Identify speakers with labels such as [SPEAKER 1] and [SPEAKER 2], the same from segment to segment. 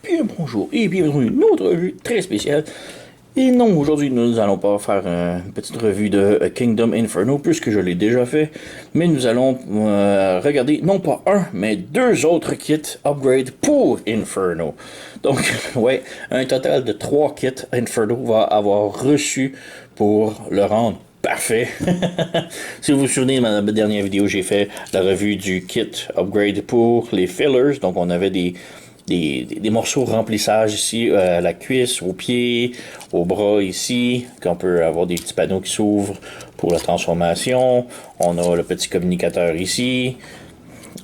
[SPEAKER 1] Bien bonjour et bienvenue à une autre revue très spéciale. Et non, aujourd'hui nous allons pas faire une petite revue de Kingdom Inferno puisque je l'ai déjà fait, mais nous allons regarder non pas un, mais deux autres kits upgrade pour Inferno. Donc, ouais, un total de 3 kits Inferno va avoir reçu pour le rendre parfait. Si vous vous souvenez de ma dernière vidéo, j'ai fait la revue du kit upgrade pour les fillers. Donc on avait des morceaux de remplissage ici, à la cuisse, aux pieds, au bras ici, qu'on peut avoir des petits panneaux qui s'ouvrent pour la transformation. On a le petit communicateur ici.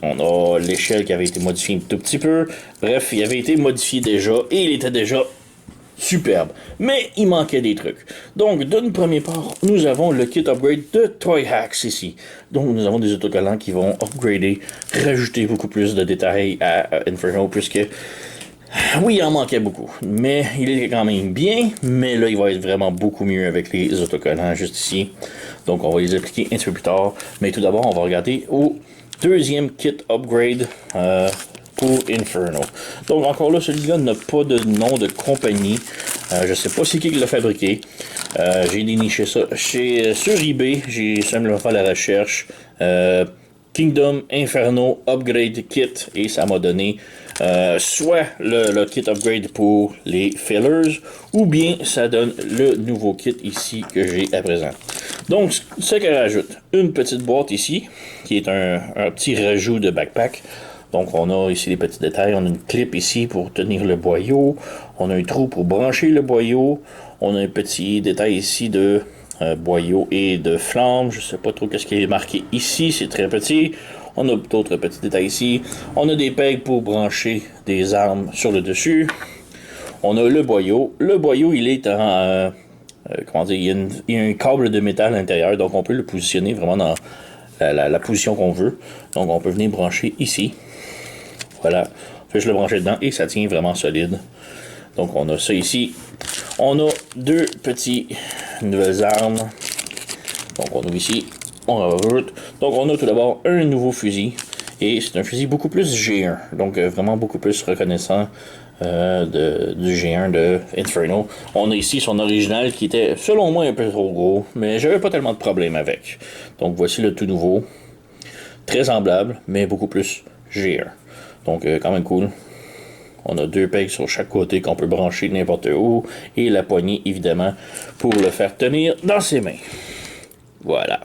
[SPEAKER 1] On a l'échelle qui avait été modifiée un tout petit peu. Bref, il avait été modifié déjà et il était déjà superbe. Mais il manquait des trucs. Donc, d'une première part, nous avons le kit upgrade de Toy Hacks ici. Donc, nous avons des autocollants qui vont upgrader, rajouter beaucoup plus de détails à Inferno, puisque, oui, il en manquait beaucoup. Mais il est quand même bien, mais là, il va être vraiment beaucoup mieux avec les autocollants juste ici. Donc, on va les appliquer un petit peu plus tard. Mais tout d'abord, on va regarder au deuxième kit upgrade pour Inferno. Donc encore là, celui-là n'a pas de nom de compagnie. Je sais pas c'est qui l'a fabriqué. J'ai déniché ça sur eBay. J'ai simplement fait la recherche. Kingdom Inferno Upgrade Kit et ça m'a donné soit le kit upgrade pour les fillers ou bien ça donne le nouveau kit ici que j'ai à présent. Donc ce qu'elle rajoute, une petite boîte ici qui est un petit rajout de backpack. Donc on a ici les petits détails, on a une clip ici pour tenir le boyau, on a un trou pour brancher le boyau, on a un petit détail ici de boyau et de flamme, je sais pas trop qu'est-ce qui est marqué ici, c'est très petit. On a d'autres petits détails ici, on a des pegs pour brancher des armes sur le dessus. On a le boyau il est en comment dire, il y a un câble de métal à l'intérieur, donc on peut le positionner vraiment dans la position qu'on veut. Donc on peut venir brancher ici. Voilà, je le brancher dedans et ça tient vraiment solide. Donc on a ça ici. On a deux petits nouvelles armes. Donc on a ici, on rajoute. Donc on a tout d'abord un nouveau fusil. Et c'est un fusil beaucoup plus G1. Donc vraiment beaucoup plus reconnaissant du G1 de Inferno. On a ici son original qui était selon moi un peu trop gros. Mais j'avais pas tellement de problème avec. Donc voici le tout nouveau. Très semblable, mais beaucoup plus G1. Donc, quand même cool. On a deux pegs sur chaque côté qu'on peut brancher n'importe où. Et la poignée, évidemment, pour le faire tenir dans ses mains. Voilà.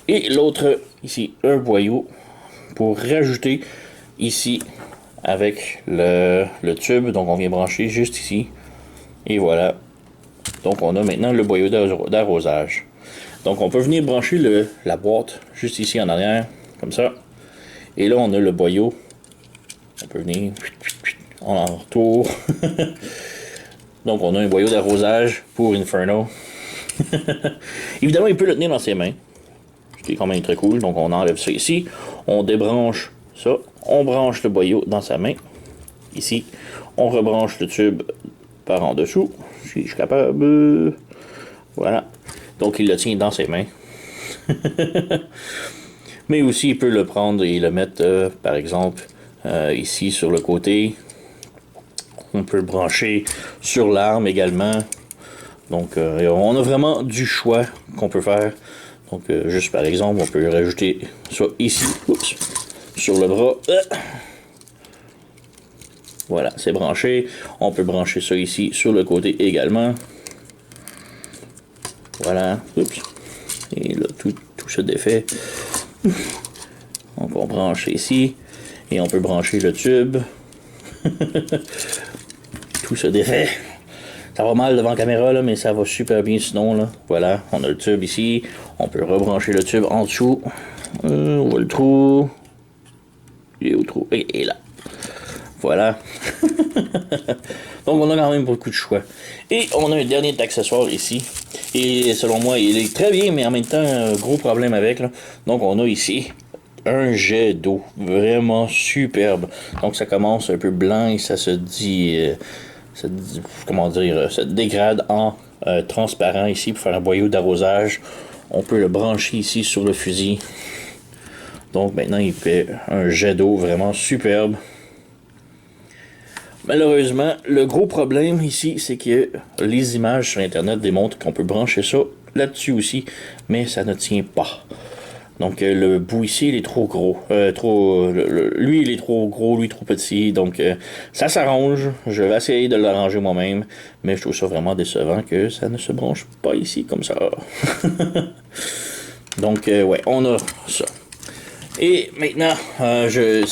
[SPEAKER 1] Et l'autre, ici, un boyau pour rajouter ici avec le tube. Donc, on vient brancher juste ici. Et voilà. Donc, on a maintenant le boyau d'arrosage. Donc, on peut venir brancher la boîte juste ici en arrière, comme ça. Et là, on a le boyau. On peut venir en retour. Donc, on a un boyau d'arrosage pour Inferno. Évidemment, il peut le tenir dans ses mains. Ce qui est quand même très cool. Donc, on enlève ça ici. On débranche ça. On branche le boyau dans sa main. Ici, on rebranche le tube par en dessous. Si je suis capable. Voilà. Donc, il le tient dans ses mains. Mais aussi, il peut le prendre et le mettre, par exemple, ici sur le côté. On peut le brancher sur l'arme également. Donc, on a vraiment du choix qu'on peut faire. Donc, juste par exemple, on peut rajouter ça ici, oups, sur le bras. Voilà, c'est branché. On peut brancher ça ici sur le côté également. Voilà, oups. Et là, tout se défait. On va brancher ici. Et on peut brancher le tube. Tout se défait. Ça va mal devant la caméra, là, mais ça va super bien sinon. Là. Voilà, on a le tube ici. On peut rebrancher le tube en dessous. On voit le trou. Il est où le trou? Et là. Voilà. Donc on a quand même beaucoup de choix. Et on a un dernier accessoire ici. Et selon moi, il est très bien, mais en même temps, un gros problème avec. Là. Donc on a ici un jet d'eau. Vraiment superbe. Donc ça commence un peu blanc et ça se dit... comment dire, ça dégrade en transparent ici pour faire un boyau d'arrosage. On peut le brancher ici sur le fusil. Donc maintenant il fait un jet d'eau vraiment superbe. Malheureusement, le gros problème ici, c'est que les images sur Internet démontrent qu'on peut brancher ça là-dessus aussi, mais ça ne tient pas. Donc le bout ici, il est trop gros. Lui, il est trop gros, lui, trop petit. Donc ça s'arrange. Je vais essayer de l'arranger moi-même, mais je trouve ça vraiment décevant que ça ne se branche pas ici comme ça. Donc ouais, on a ça. Et maintenant,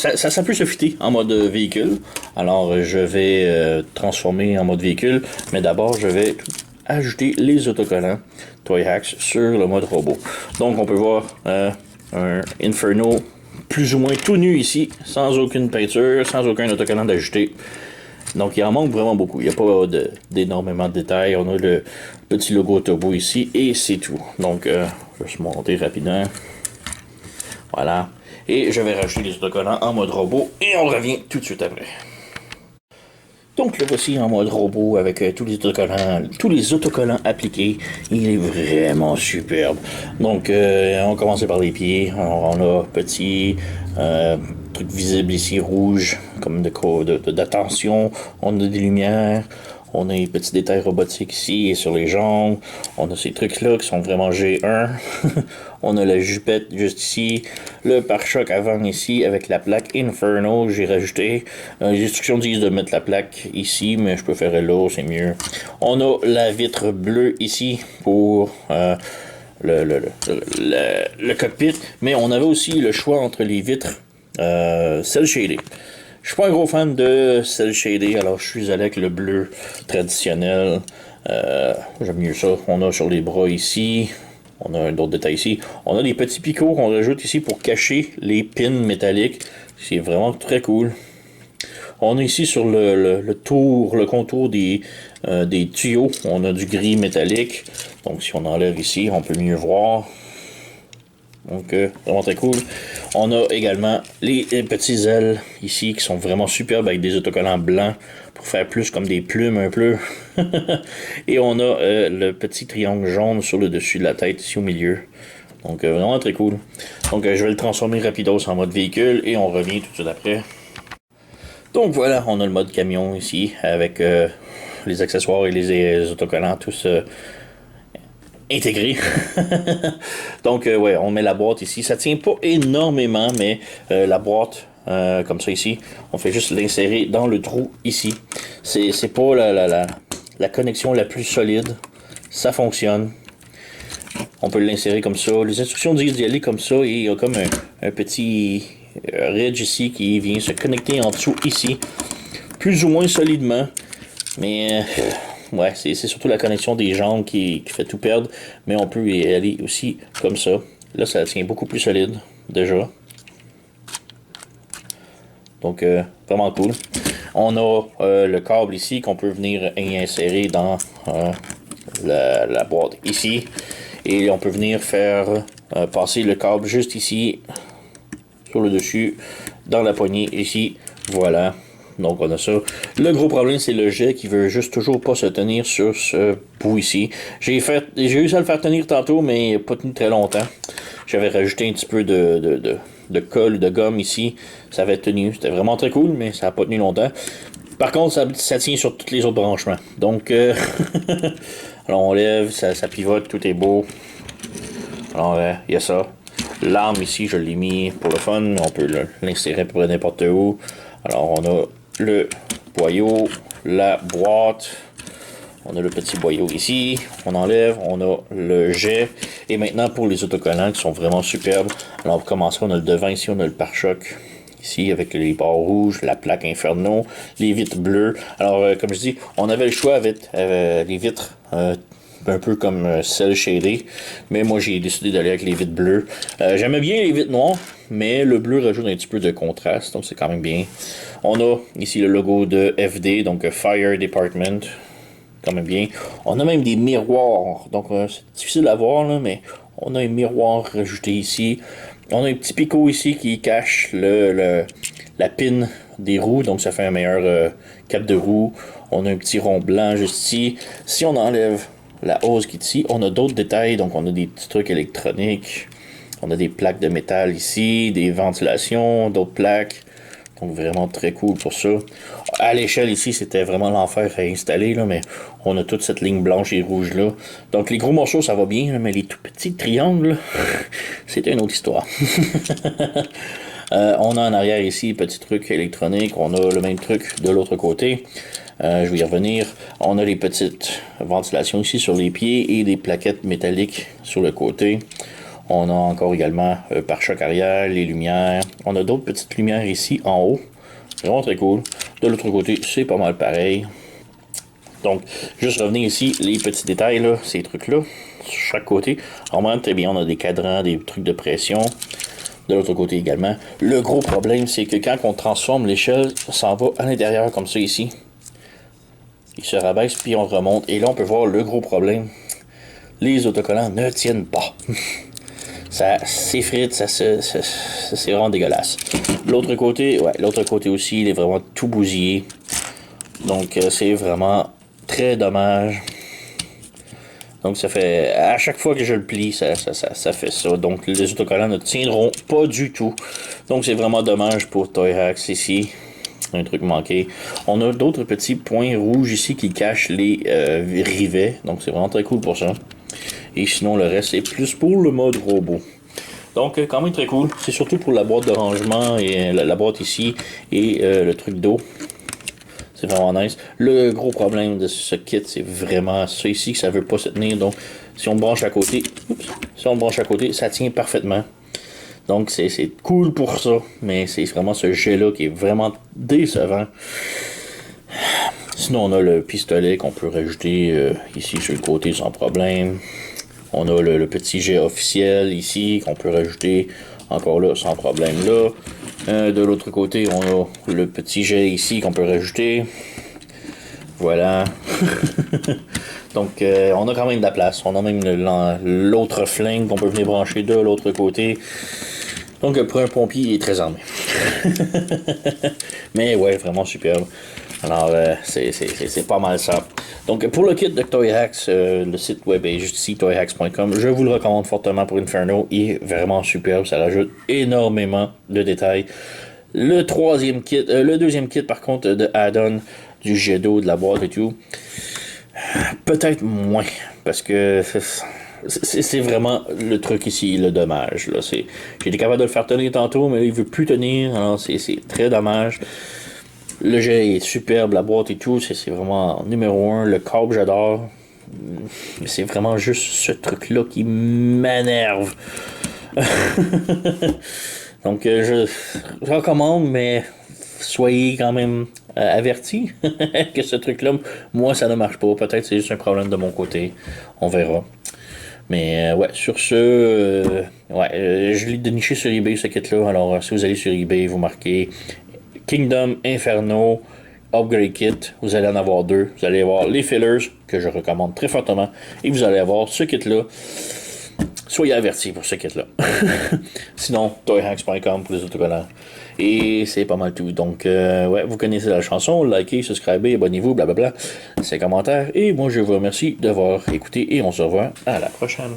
[SPEAKER 1] ça peut se fitter en mode véhicule. Alors, je vais transformer en mode véhicule. Mais d'abord, je vais ajouter les autocollants Toy Hacks sur le mode robot. Donc, on peut voir un Inferno plus ou moins tout nu ici, sans aucune peinture, sans aucun autocollant d'ajouter. Donc, il en manque vraiment beaucoup. Il n'y a pas d'énormément de détails. On a le petit logo Turbo ici et c'est tout. Donc, je vais se monter rapidement. Voilà. Et je vais rajouter les autocollants en mode robot et on revient tout de suite après. Donc le voici en mode robot avec tous les autocollants appliqués. Il est vraiment superbe. Donc on commence par les pieds. Alors, on a petit truc visible ici rouge comme d'attention. On a des lumières. On a les petits détails robotiques ici et sur les jambes. On a ces trucs-là qui sont vraiment G1. On a la jupette juste ici. Le pare-choc avant ici avec la plaque Inferno. J'ai rajouté. Les instructions disent de mettre la plaque ici, mais je préférais là, c'est mieux. On a la vitre bleue ici pour le cockpit. Mais on avait aussi le choix entre les vitres cell shaded. Je suis pas un gros fan de cell shaded, alors je suis allé avec le bleu traditionnel. J'aime mieux ça. On a sur les bras ici. On a d'autres détails ici. On a des petits picots qu'on rajoute ici pour cacher les pins métalliques. C'est vraiment très cool. On a ici sur le contour des tuyaux, on a du gris métallique. Donc si on enlève ici, on peut mieux voir. Donc vraiment très cool. On a également les petits ailes ici qui sont vraiment superbes avec des autocollants blancs pour faire plus comme des plumes un peu. Et on a le petit triangle jaune sur le dessus de la tête ici au milieu. Donc vraiment très cool. Donc je vais le transformer rapidos en mode véhicule et on revient tout de suite après. Donc voilà, on a le mode camion ici avec les accessoires et les autocollants tous intégré. Donc, ouais, on met la boîte ici. Ça tient pas énormément, mais la boîte, comme ça ici, on fait juste l'insérer dans le trou ici. C'est pas la connexion la plus solide. Ça fonctionne. On peut l'insérer comme ça. Les instructions disent d'y aller comme ça et il y a comme un petit ridge ici qui vient se connecter en dessous ici. Plus ou moins solidement. Mais ouais, c'est surtout la connexion des jambes qui fait tout perdre. Mais on peut y aller aussi comme ça. Là, ça tient beaucoup plus solide, déjà. Donc, vraiment cool. On a le câble ici qu'on peut venir insérer dans la boîte ici. Et on peut venir faire passer le câble juste ici, sur le dessus, dans la poignée ici. Voilà. Donc on a ça. Le gros problème, c'est le jet qui veut juste toujours pas se tenir sur ce bout ici. J'ai réussi à le faire tenir tantôt, mais il n'a pas tenu très longtemps. J'avais rajouté un petit peu de colle, de gomme ici. Ça avait tenu. C'était vraiment très cool, mais ça n'a pas tenu longtemps. Par contre, ça tient sur tous les autres branchements. Donc, alors on lève, ça pivote, tout est beau. Alors, il y a ça. L'arme ici, je l'ai mis pour le fun. On peut l'insérer à peu près n'importe où. Alors, on a le boyau, la boîte. On a le petit boyau ici. On enlève. On a le jet. Et maintenant, pour les autocollants qui sont vraiment superbes. Alors, pour commencer, on a le devant ici. On a le pare-choc. Ici, avec les barres rouges, la plaque Inferno, les vitres bleues. Alors, comme je dis, on avait le choix avec les vitres un peu comme cell shaded. Mais moi, j'ai décidé d'aller avec les vitres bleues. J'aimais bien les vitres noires, mais le bleu rajoute un petit peu de contraste, donc c'est quand même bien. On a ici le logo de FD, donc Fire Department. Quand même bien. On a même des miroirs, donc c'est difficile à voir, là, mais on a un miroir rajouté ici. On a un petit picot ici qui cache la pin des roues, donc ça fait un meilleur cap de roue. On a un petit rond blanc juste ici. Si on enlève la hose qui est ici, on a d'autres détails, donc on a des petits trucs électroniques. On a des plaques de métal ici, des ventilations, d'autres plaques. Donc vraiment très cool pour ça. À l'échelle ici, c'était vraiment l'enfer à installer, là, mais on a toute cette ligne blanche et rouge là. Donc les gros morceaux, ça va bien, là, mais les tout petits triangles, c'est une autre histoire. On a en arrière ici, petit truc électronique. On a le même truc de l'autre côté. Je vais y revenir. On a les petites ventilations ici sur les pieds et des plaquettes métalliques sur le côté. On a encore également pare-choc arrière, les lumières. On a d'autres petites lumières ici en haut. Vraiment très cool. De l'autre côté, c'est pas mal pareil. Donc, juste revenir ici, les petits détails, là, ces trucs-là, sur chaque côté. On remarque très bien, on a des cadrans, des trucs de pression. De l'autre côté également. Le gros problème, c'est que quand on transforme l'échelle, ça s'en va à l'intérieur comme ça ici. Il se rabaisse, puis on remonte. Et là, on peut voir le gros problème. Les autocollants ne tiennent pas. Ça s'effrite, c'est vraiment dégueulasse. L'autre côté, ouais, l'autre côté aussi, il est vraiment tout bousillé. Donc, c'est vraiment très dommage. Donc, ça fait... À chaque fois que je le plie, ça fait ça. Donc, les autocollants ne tiendront pas du tout. Donc, c'est vraiment dommage pour Toyhax ici. Un truc manqué. On a d'autres petits points rouges ici qui cachent les rivets. Donc, c'est vraiment très cool pour ça. Et sinon, le reste, c'est plus pour le mode robot. Donc, quand même très cool. C'est surtout pour la boîte de rangement et la boîte ici et le truc d'eau. C'est vraiment nice. Le gros problème de ce kit, c'est vraiment ça ici que ça veut pas se tenir. Donc, si on branche à côté, ça tient parfaitement. Donc, c'est cool pour ça. Mais c'est vraiment ce jet-là qui est vraiment décevant. Sinon, on a le pistolet qu'on peut rajouter ici sur le côté sans problème. On a le petit jet officiel ici qu'on peut rajouter encore là sans problème là. De l'autre côté, on a le petit jet ici qu'on peut rajouter. Voilà. Donc, on a quand même de la place. On a même l'autre flingue qu'on peut venir brancher de l'autre côté. Donc, pour un pompier, il est très armé. Mais ouais, vraiment superbe. Alors, c'est pas mal ça. Donc, pour le kit de Toyhax, le site web est juste ici, toyhax.com. Je vous le recommande fortement pour Inferno. Il est vraiment superbe. Ça rajoute énormément de détails. Le deuxième kit, par contre, de add-on, du jet d'eau, de la boîte et tout, peut-être moins. Parce que c'est vraiment le truc ici, le dommage. J'ai été capable de le faire tenir tantôt, mais là, il veut plus tenir. Alors, c'est très dommage. Le jet est superbe, la boîte et tout, c'est vraiment numéro 1. Le câble, j'adore. C'est vraiment juste ce truc-là qui m'énerve. Donc, je recommande, mais soyez quand même avertis que ce truc-là, moi, ça ne marche pas. Peut-être c'est juste un problème de mon côté. On verra. Mais ouais, sur ce, je l'ai déniché sur eBay, ce kit-là. Alors, si vous allez sur eBay, vous marquez Kingdom Inferno Upgrade Kit. Vous allez en avoir deux. Vous allez avoir les fillers, que je recommande très fortement. Et vous allez avoir ce kit-là. Soyez avertis pour ce kit-là. Sinon, toyhax.com pour les autocollants. Et c'est pas mal tout. Donc, ouais, vous connaissez la chanson. Likez, subscribez, abonnez-vous, blablabla. C'est commentaires. Et moi, je vous remercie d'avoir écouté. Et on se revoit à la prochaine.